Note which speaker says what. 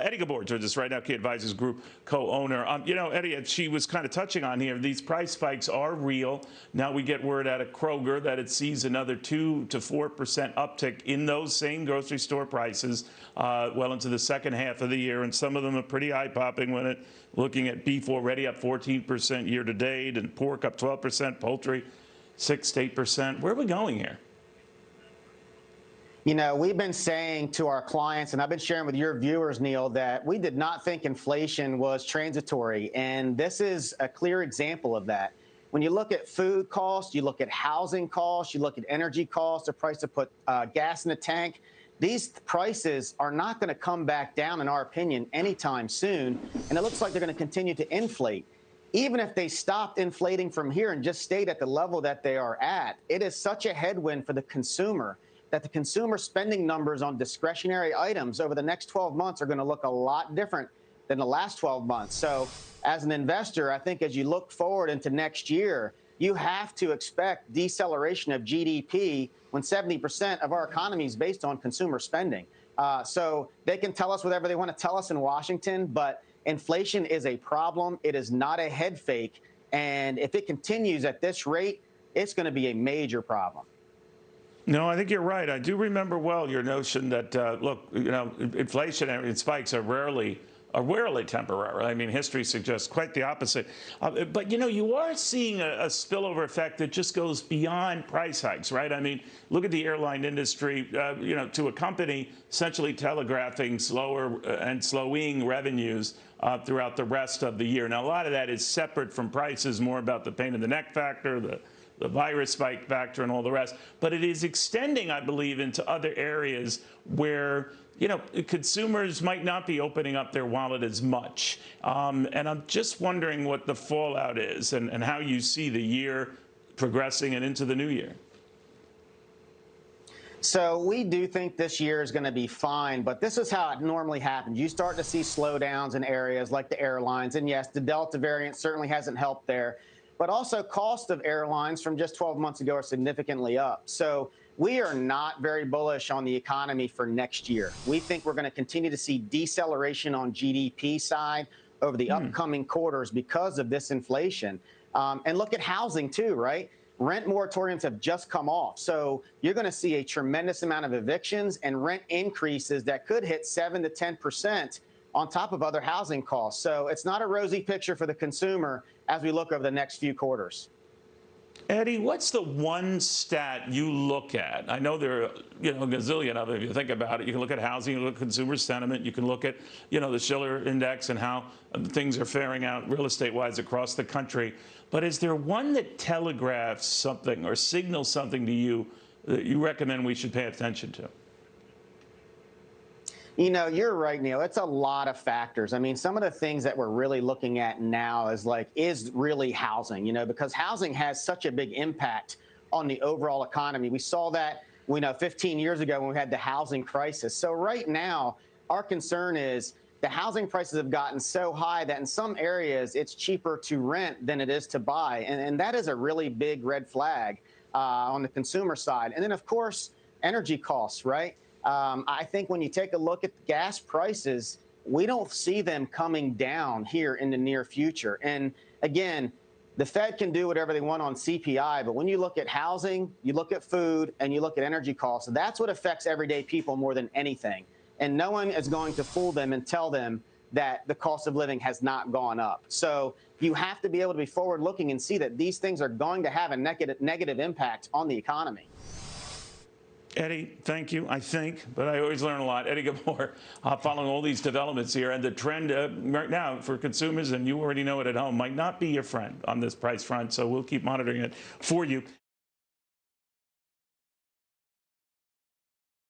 Speaker 1: Eddie Gabor joins us right now, Key Advisors Group co-owner. Eddie, she was kind of touching on here, these price spikes are real. Now we get word out of Kroger that it sees another 2 to 4% uptick in those same grocery store prices well into the second half of the year, and some of them are pretty eye-popping when it looking at beef already up 14% year to date, and pork up 12%, poultry 6 to 8%. Where are we going here?
Speaker 2: You know, we've been saying to our clients, and I've been sharing with your viewers, Neil, that we did not think inflation was transitory. And this is a clear example of that. When you look at food costs, you look at housing costs, you look at energy costs, the price to put gas in the tank, these prices are not going to come back down, in our opinion, anytime soon. And it looks like they're going to continue to inflate. Even if they stopped inflating from here and just stayed at the level that they are at, it is such a headwind for the consumer that the consumer spending numbers on discretionary items over the next 12 months are going to look a lot different than the last 12 months. So as an investor, I think as you look forward into next year, you have to expect deceleration of GDP when 70% of our economy is based on consumer spending. So they can tell us whatever they want to tell us in Washington, but inflation is a problem. It is not a head fake. And if it continues at this rate, it's going to be a major problem.
Speaker 1: No, I think you're right. I do remember well your notion that, look, inflationary spikes are rarely temporary. I mean, history suggests quite the opposite. But, you are seeing a spillover effect that just goes beyond price hikes, right? I mean, look at the airline industry, to a company essentially telegraphing slower and slowing revenues throughout the rest of the year. Now, a lot of that is separate from prices, more about the pain in the neck factor, the virus spike factor, and all the rest. But it is extending, I believe, into other areas where, consumers might not be opening up their wallet as much. And I'm just wondering what the fallout is and how you see the year progressing and into the new year.
Speaker 2: So we do think this year is going to be fine, but this is how it normally happens. You start to see slowdowns in areas like the airlines. And yes, the Delta variant certainly hasn't helped there. But also cost of airlines from just 12 months ago are significantly up. So we are not very bullish on the economy for next year. We think we're going to continue to see deceleration on GDP side over the upcoming quarters because of this inflation. And look at housing too, right? Rent moratoriums have just come off. So you're going to see a tremendous amount of evictions and rent increases that could hit 7 to 10% on top of other housing costs. So it's not a rosy picture for the consumer as we look over the next few quarters.
Speaker 1: Eddie, what's the one stat you look at? I know there are, a gazillion of them if you think about it. You can look at housing, you can look at consumer sentiment, you can look at, the Schiller Index and how things are faring out real estate-wise across the country. But is there one that telegraphs something or signals something to you that you recommend we should pay attention to?
Speaker 2: You're right, Neil. It's a lot of factors. I mean, some of the things that we're really looking at now is really housing, because housing has such a big impact on the overall economy. We saw that, 15 years ago when we had the housing crisis. So right now, our concern is the housing prices have gotten so high that in some areas it's cheaper to rent than it is to buy. And that is a really big red flag on the consumer side. And then, of course, energy costs, right? I think when you take a look at gas prices, we don't see them coming down here in the near future. And again, the Fed can do whatever they want on CPI, but when you look at housing, you look at food, and you look at energy costs, that's what affects everyday people more than anything. And no one is going to fool them and tell them that the cost of living has not gone up. So you have to be able to be forward-looking and see that these things are going to have a negative impact on the economy.
Speaker 1: Eddie, thank you, I think, but I always learn a lot. Eddie Gabor, following all these developments here, and the trend right now for consumers, and you already know it at home, might not be your friend on this price front, so we'll keep monitoring it for you.